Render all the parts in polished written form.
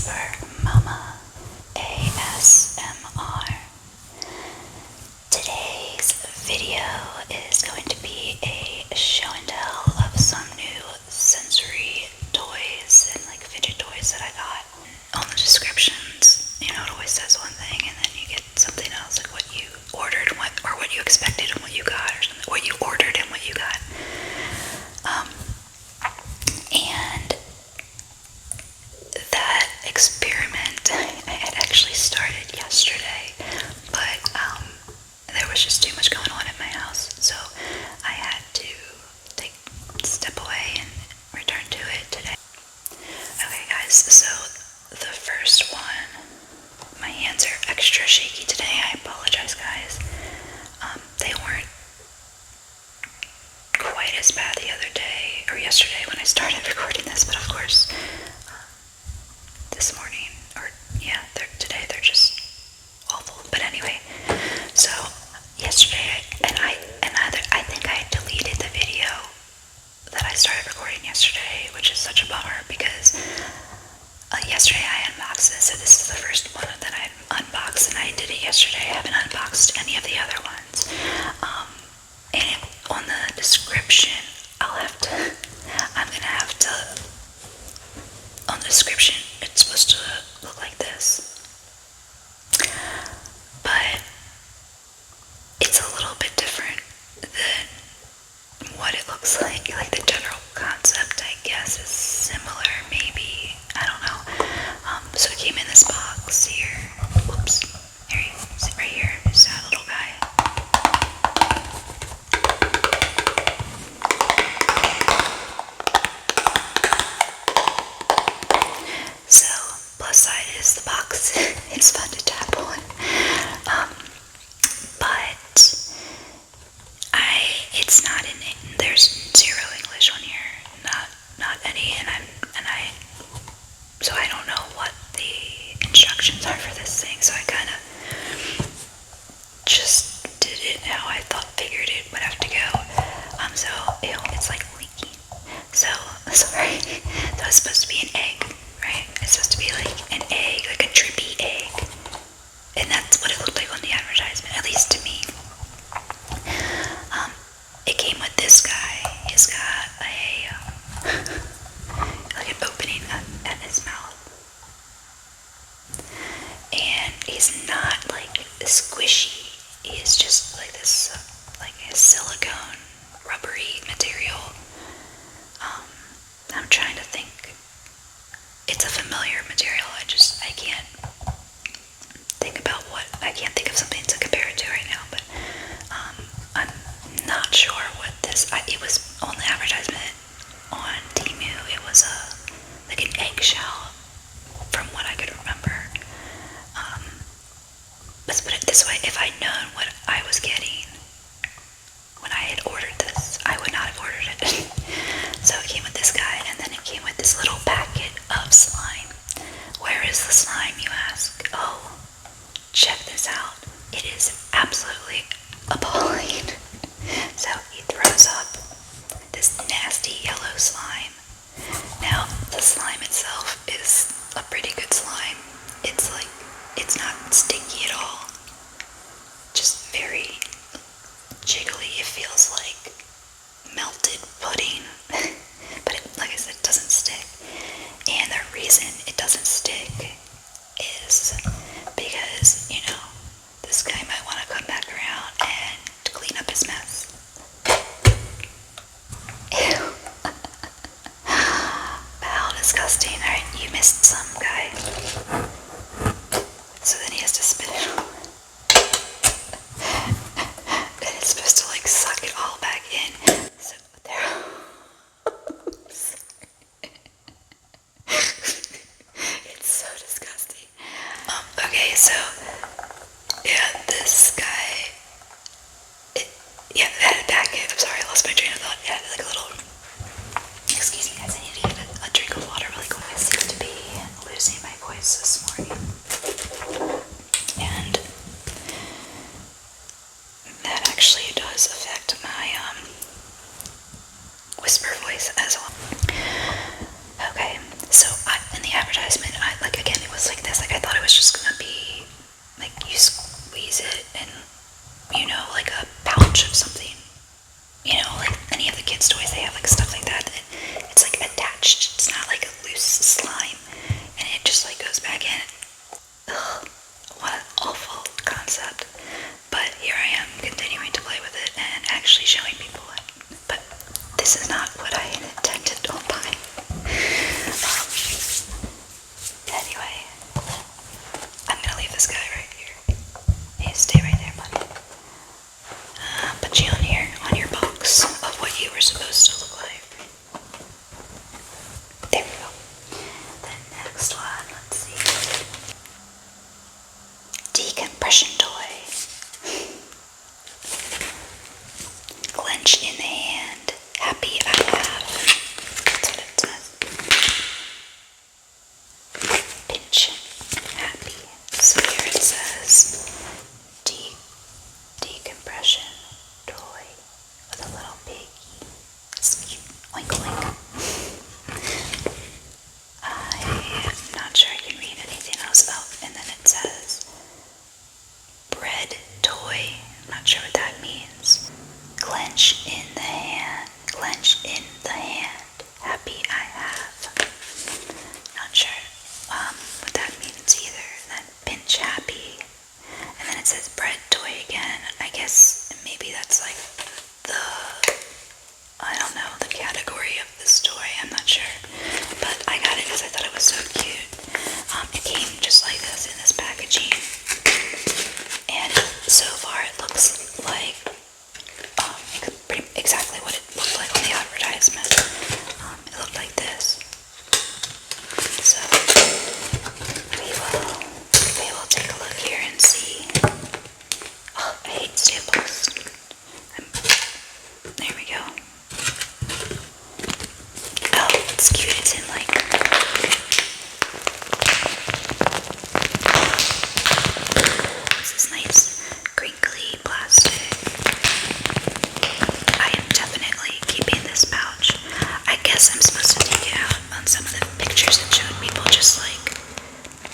Whisper Mama ASMR. Today's video is going to be a show and tell of some new sensory toys and like fidget toys that I got. On the descriptions, you know, it always says one thing and then you get something else, like what you ordered and what you expected and what you got, or something, what you ordered and what you got. And that experiment I had actually started yesterday, but there was just too much going on in my house, so I had to step away and return to it today. Okay guys, so the first one, my hands are extra shaky today, I apologize guys. They weren't quite as bad the other day, or yesterday when I started recording this, but of course, this morning, or yeah, today they're just awful. But anyway, so yesterday, I think I deleted the video that I started recording yesterday, which is such a bummer because yesterday I unboxed this, so this is the first one that I unboxed, and I did it yesterday. I haven't unboxed any of the other ones. And on the description, I'm gonna have to, on the description, it's supposed to look like this, but it's a little bit different than what it looks like the general concept, I guess, is similar, maybe, I don't know. So it came in this box here, whoops, here you sit right here, just that little guy. So, plus side is the box, it's fun to tap on, but it's not there's zero English on here, not any, so I don't know what the instructions are for this thing, so I kind of just did it how I figured it would have to go. So, ew, it's like leaky. So, sorry, that was supposed to be an egg, right? It's supposed to be like an egg, like a drippy egg. And that's what it looked like on the advertisement, at least to me. It came with this guy. He's got like an opening at his mouth. And he's not like squishy. He's just like this, like a silicone, rubbery material. I'm trying to think. It's a familiar material. I can't think of something to compare it to right now, but I'm not sure what this, it was on the advertisement on TEMU, it was like an eggshell, from what I could remember. Let's put it this way, if I'd known what I was getting when I had ordered this, I would not have ordered it. So it came with this guy, and then it came with this little packet of slime. Where is the slime, you ask? Oh, check this out. It is absolutely appalling. So he throws up this nasty yellow slime. Now, the slime itself is a pretty good slime. It's not sticky at all. Just very jiggly. It feels like melted pudding. But like I said, it doesn't stick. And the reason it doesn't stick is because, you know, this guy might want to come back around and clean up his mess. Ew. How disgusting. Alright, you missed some, guy. So then he has to spit it all. And it's supposed to like suck it all back in. So there. It's so disgusting. Okay, so yeah, this guy, it had a packet. I'm sorry, I lost my train of thought. It had like a little, excuse me guys, I need to get a drink of water really quick. I seem to be losing my voice this morning. And that actually does affect my whisper voice as well. Okay, so in the advertisement, like again,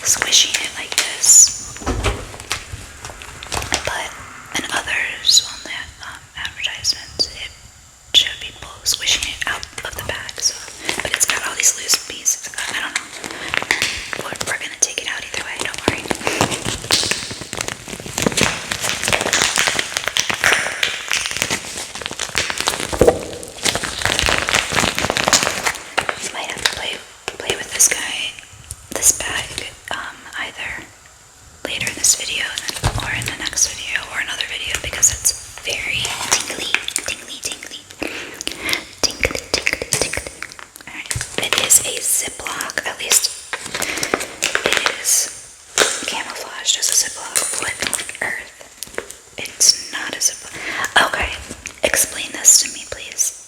squishing it like this. But in others on the advertisements, it showed people squishing it out of the bag. So, but it's got all these loose pieces. I don't know. We're gonna take it out either way. Don't worry. You might have to play with this bag, either later in this video or in the next video or another video, because it's very tingly. Alright, it is a Ziploc, at least it is camouflaged as a Ziploc. What on earth? It's not a Ziploc. Okay, explain this to me, please.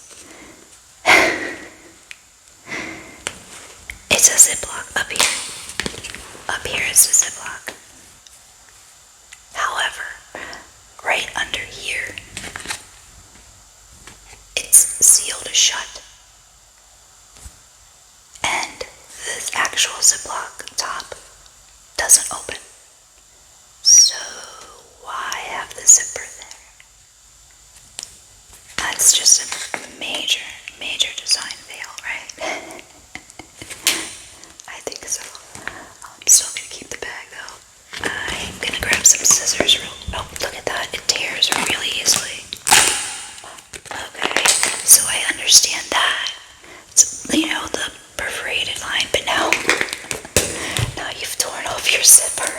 It's a Ziploc up here. Up here is a Ziploc. However, right under here, it's sealed shut. And the actual Ziploc top doesn't open. So why have the zipper there? That's just a major design fail, right? I think so. I'm still gonna keep the bag though. I'm gonna grab some scissors. Oh, look at that. It tears really easily. Okay, so I understand that. It's, the perforated line, but now you've torn off your zipper.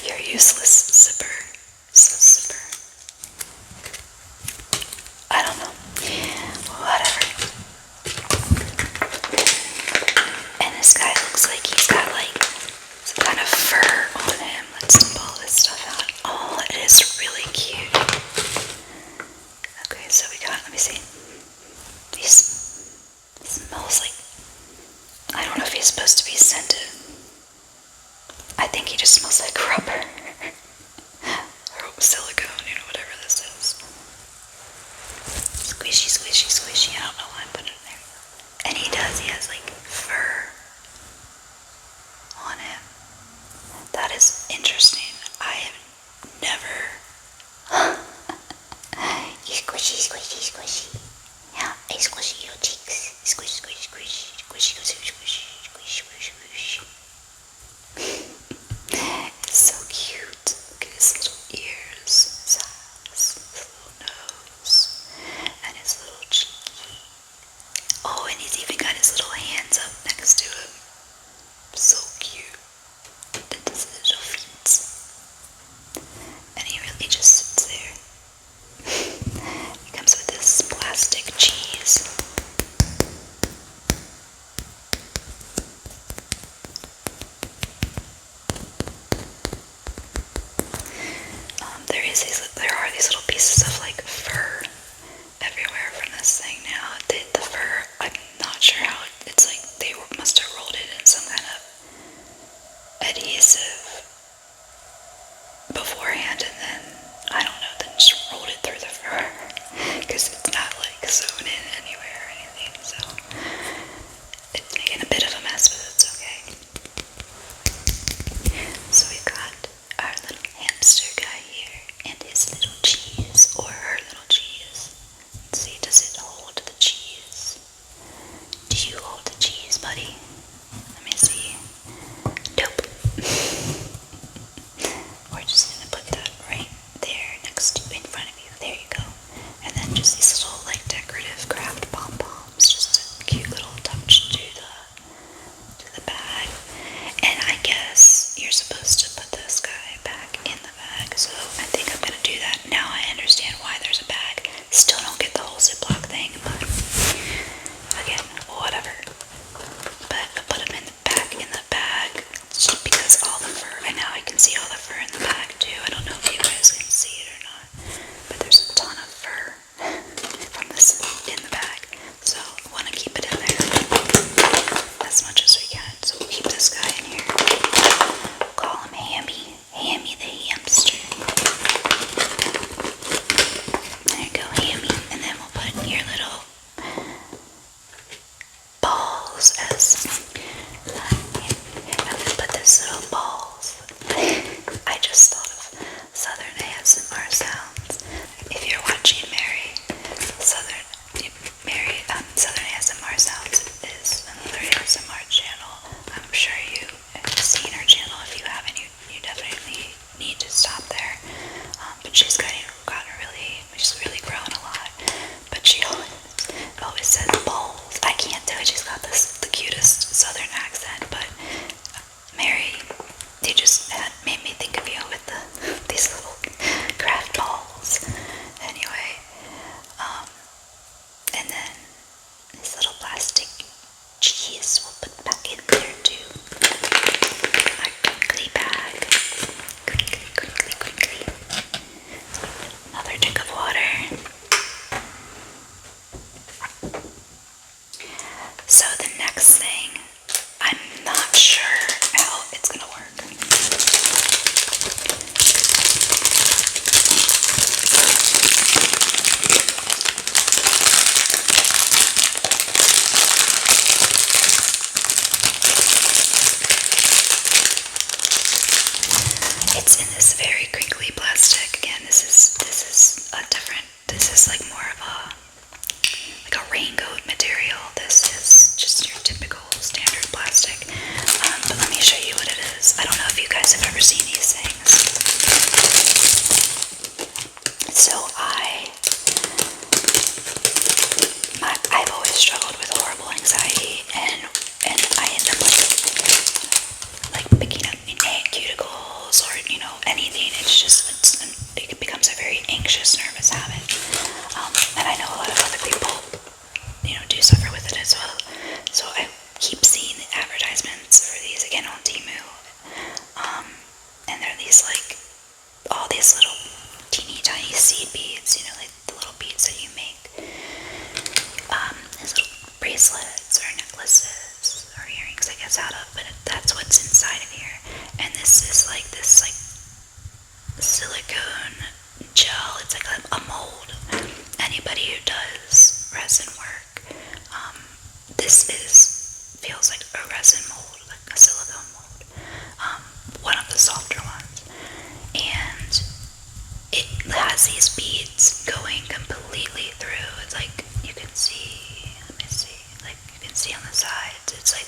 Your useless zipper. I don't know. Whatever. And this guy looks like he's got some kind of fur on him. Let's dump all this stuff out. Oh, it is really cute. Okay, so we got, let me see. He smells like, I don't know if he's supposed to be scented. I think he just smells like rubber. Or silicone, whatever this is. Squishy. I don't know why I put it in there. And he has like fur on him. That is interesting. I have never. You squishy. Yeah, I squishy your cheeks. Squish. It's so cute. Look at his little ears, his eyes, his little nose, and his little cheeky. Oh, and he's even got his little hands up next to him. So cute. And his little feet. And he really just sits there. He comes with this plastic cheese. It's in this very crinkly plastic. Again, this is a different. This is like more of a raincoat material. This is just your typical standard plastic. But let me show you what it is. I don't know if you guys have ever seen these things. So I've always struggled with horrible anxiety, and I end up like picking up cuticles or anything. It becomes a very anxious, nervous habit. And I know a lot of other people do suffer with it as well. So I keep seeing the advertisements for these again on TEMU. And they're these all these little teeny tiny seed beads, like the little beads that you make. These little bracelets or necklaces or earrings, I guess, out of, but that's what's inside of here. And this is this silicone gel. It's like a mold. Anybody who does resin work, this feels like a resin mold, like a silicone mold, one of the softer ones, and it has these beads going completely through. It's like you can see, let me see, like you can see on the sides. It's like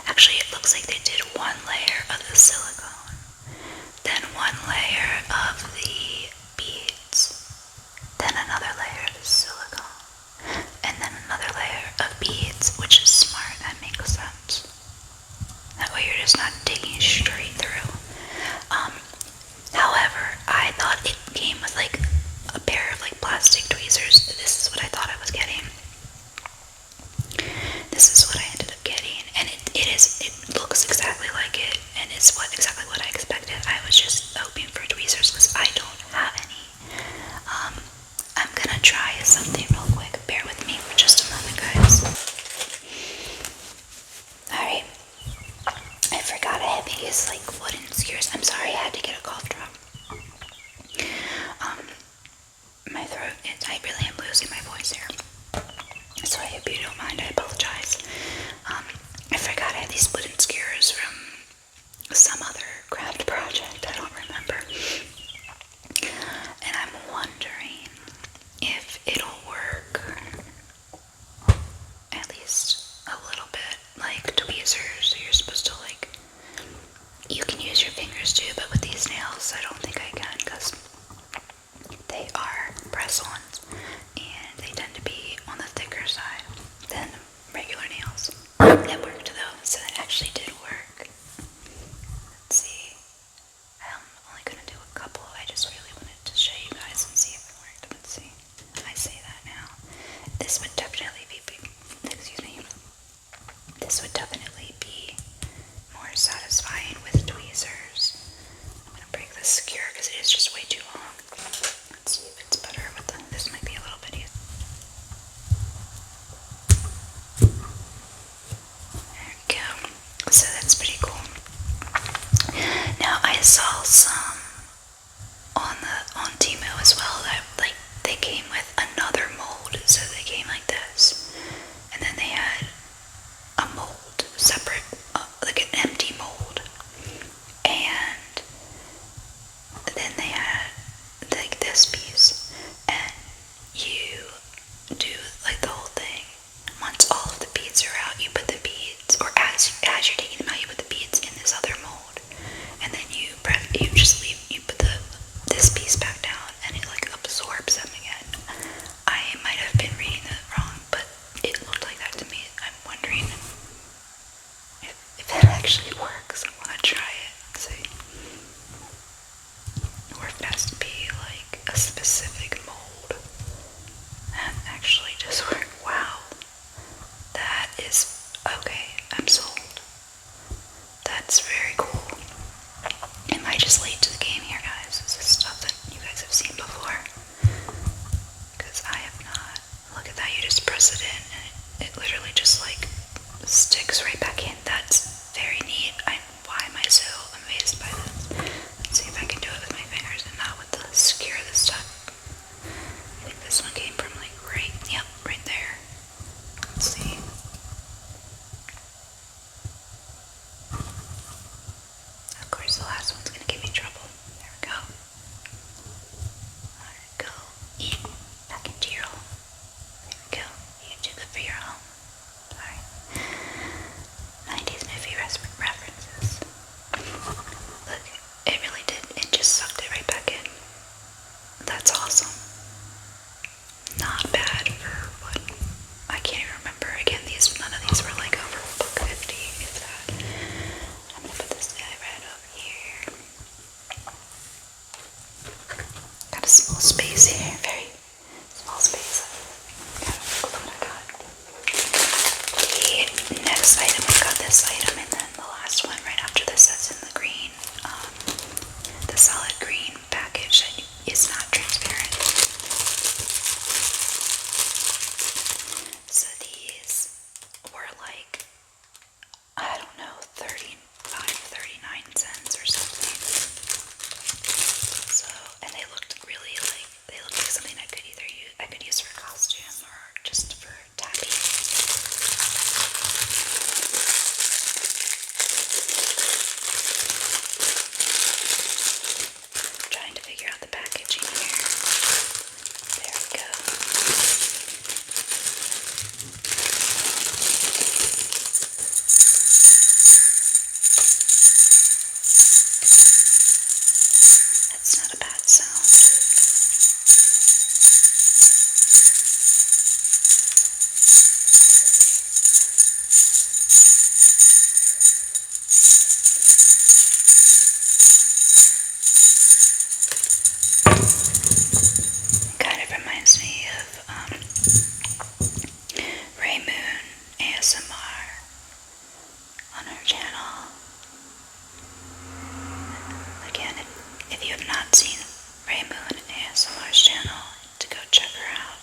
actually it looks like they did one layer of the silicone, then one layer of the beads, then another layer of the silicone, and then another layer of beads, which is smart. That makes sense. That way you're just not digging straight through. However, I thought it came with a pair of plastic tweezers. This is what I thought I was getting. This is what I ended up getting, and it looks exactly like it, and it's exactly what I expected. I was just hoping for tweezers because I don't have any. I'm gonna try something real quick. Bear with me for just a moment, guys. Alright. I forgot I have these wooden skewers. I'm sorry, I had to get a cough drop. My throat, I really am losing my voice here. So I hope you don't mind, I apologize. I forgot I had these wooden skewers from some other craft project, I don't remember. And I'm wondering if it'll work, at least a little bit, like tweezers. So you're supposed to you can use your fingers too, but with these nails I don't think I can, because they are press-ons and they tend to be on the thicker side than regular nails. That worked though, so that actually did work. Let's see. I'm only gonna do a couple. I just really wanted to show you guys and see if it worked. Let's see. I say that now. This would definitely be this would definitely be more satisfying with tweezers. I'm gonna break this skewer because it is just way too long. Let's see if it's better with this. Might be a little bit easier. There we go. So that's pretty cool. Now I saw some on TEMU as well that they came with another mold. So they came like this, and then they had a mold separate, like an empty mold, and then they had this piece, and you do the whole thing. Once all of the beads are out, you put the beads, or as you're taking them out, you put the beads in this other mold, and then you put this piece back down, and it absorbs them again. I might have been reading that wrong, but it looked like that to me. I'm wondering if that actually works. I want to try it and see. Or if it has to be a specific mold that actually just works. Wow. That is okay. I'm sold. That's very cool. Am I just late to the game here, guys? Is this stuff that you guys have seen before? Because I have not. Look at that. You just press it in and it literally just sticks right back in. That's very neat. Why am I so amazed by this? Let's see if I can do it with my fingers and not with the skewer this time. I think this one came from right there. Let's see. Of course the last one's gonna give me trouble. you have not seen Ray Moon ASMR's channel, to go check her out.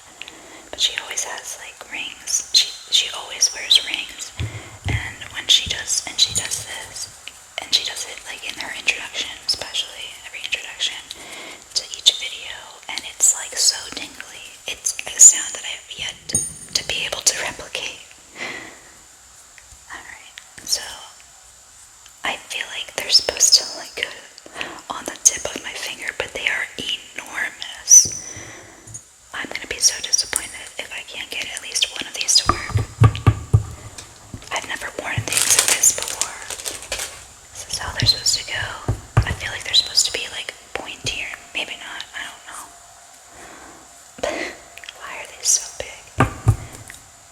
But she always has like rings. She always wears rings, and when she does this, and she does it like in her introduction, especially every introduction to each video, and it's like so tingly. It's a sound that I have yet to be able to replicate. Alright, so I feel like they're supposed to like go on the tip of my finger, but they are enormous. I'm gonna be so disappointed if I can't get at least one of these to work. I've never worn things like this before. This is how they're supposed to go. I feel like they're supposed to be like pointier. Maybe not, I don't know. Why are they so big?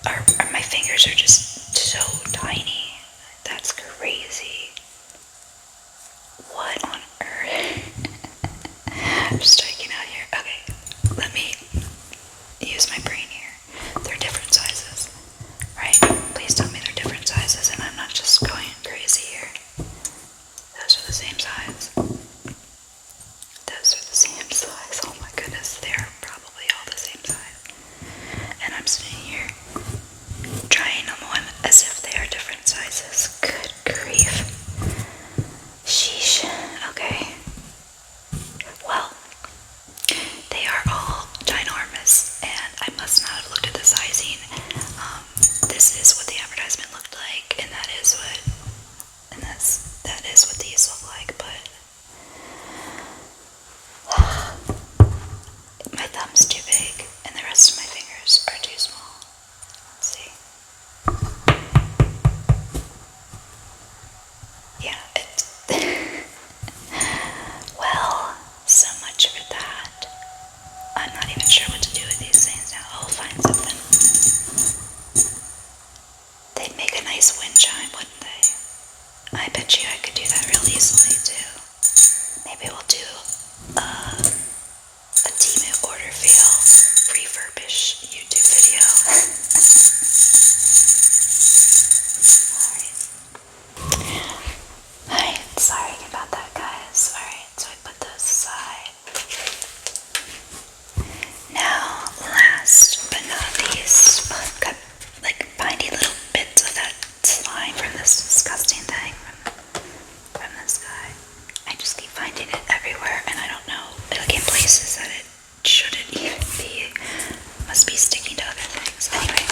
Or my fingers are just so tiny. That's crazy. What on earth? I'm striking out here. Okay, let me use my brain here. They're different sizes, right? Please tell me they're different sizes and I'm not just going crazy here. Those are the same size. Those are the same size. Oh my goodness, they're probably all the same size. And I'm sitting here trying them on as if they are different sizes. Good grief. Sheesh. Okay. Well, they are all ginormous, and I must not have looked at the sizing. This is what the advertisement looked like, and that is what these look like, but my thumb's too big, and the rest of my fingers are too small. Let's see. Yeah, well, so much for that. I'm not even sure what to do with these things now. I'll find something. They'd make a nice wind chime, wouldn't they? I bet you I could do that real easily, too. Maybe we'll do a TEMU order fail refurbish YouTube video. Alright, sorry about that, guys. Alright, so I put those aside. Now, last but not least, I've got like tiny little bits of that slime from this disgusting thing from this guy. I just keep finding it everywhere, and I don't know, like in places that it shouldn't even be. Must be sticking to other things. Anyway.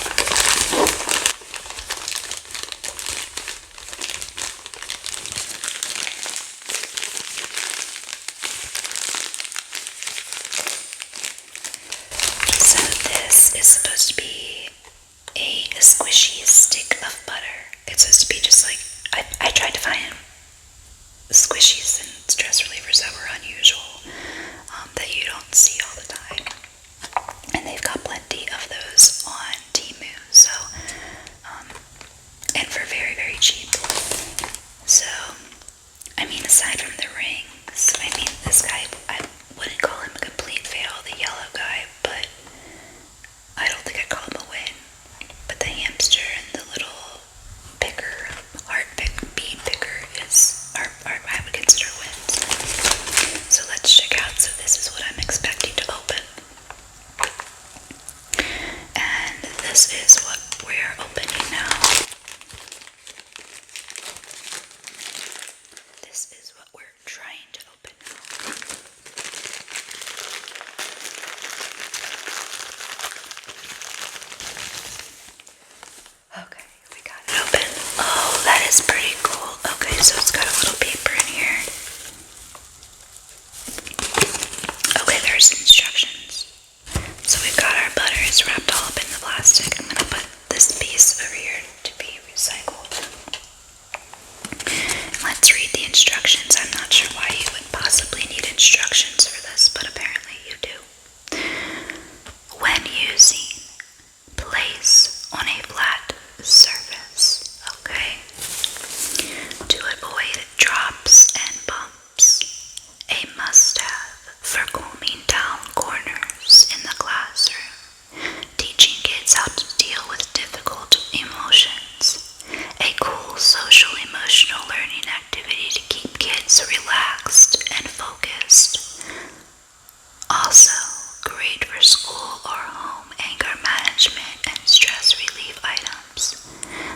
So this is supposed to be a squishy stick of butter. It's supposed to be just like, I tried to find squishies and stress relievers that were unusual, that you don't see all the time. And they've got plenty of those on TEMU, so, and for very, very cheap. So, I mean, aside from the rings, I mean, this guy, I wouldn't call him a complete fail, the yellow guy, but I don't think I'd call him a win. But the hamster and the little picker, bean picker I would consider wins. So let's check out. So this is what I'm expecting to open. And this is what we're opening now. This is what we're trying to open now. Okay, we got it open. Oh, that is pretty cool. Okay, so it's got a little paper in here. Okay, there's instructions. So we've got our butter. It's wrapped all up in the plastic. I'm gonna put this piece over here to be recycled. Let's read the instructions. I'm not sure why you would possibly need instructions for this, but apparently you do. When using, place on a flat surface, okay? To avoid drops and bumps. A must-have for calming down corners in the classroom. Teaching kids how to deal with difficult emotions. A cool social emotional learning activity to keep kids relaxed and focused. Also, great for school or home anger management and stress relief items.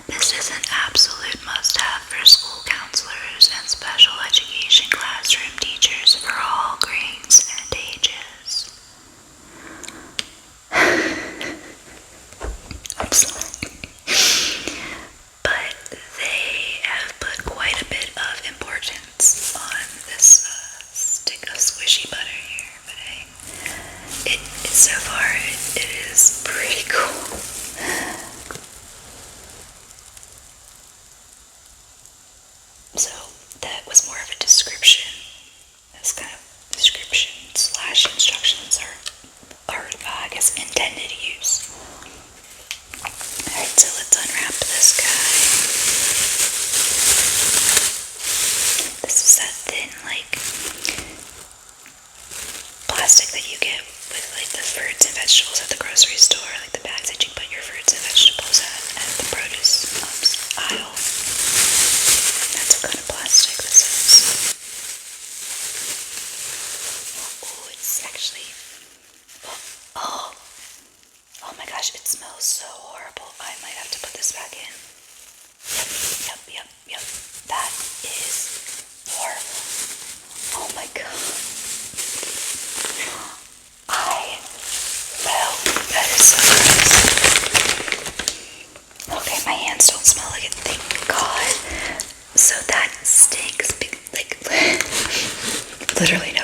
This is an absolute must-have for school counselors and special education classroom teachers for all grades and ages. I'm sorry. But they have put quite a bit of importance on this stick of squishy butter here. But hey, so far it is pretty cool. So that was more of a description. That's kind of description slash instructions or I guess intended use. Alright, so let's unwrap this guy. This is that thin, like, plastic that you get with, like, the fruits and vegetables at the grocery store, like the bags that you put your fruits and vegetables at the produce aisle. That's what kind of plastic this is. Oh, it's actually, oh my gosh, it smells so horrible. I might have to put this back in. Yep. That is horrible. Oh my god. That is so gross. Okay, my hands don't smell like it, thank God. So that stinks, like, literally no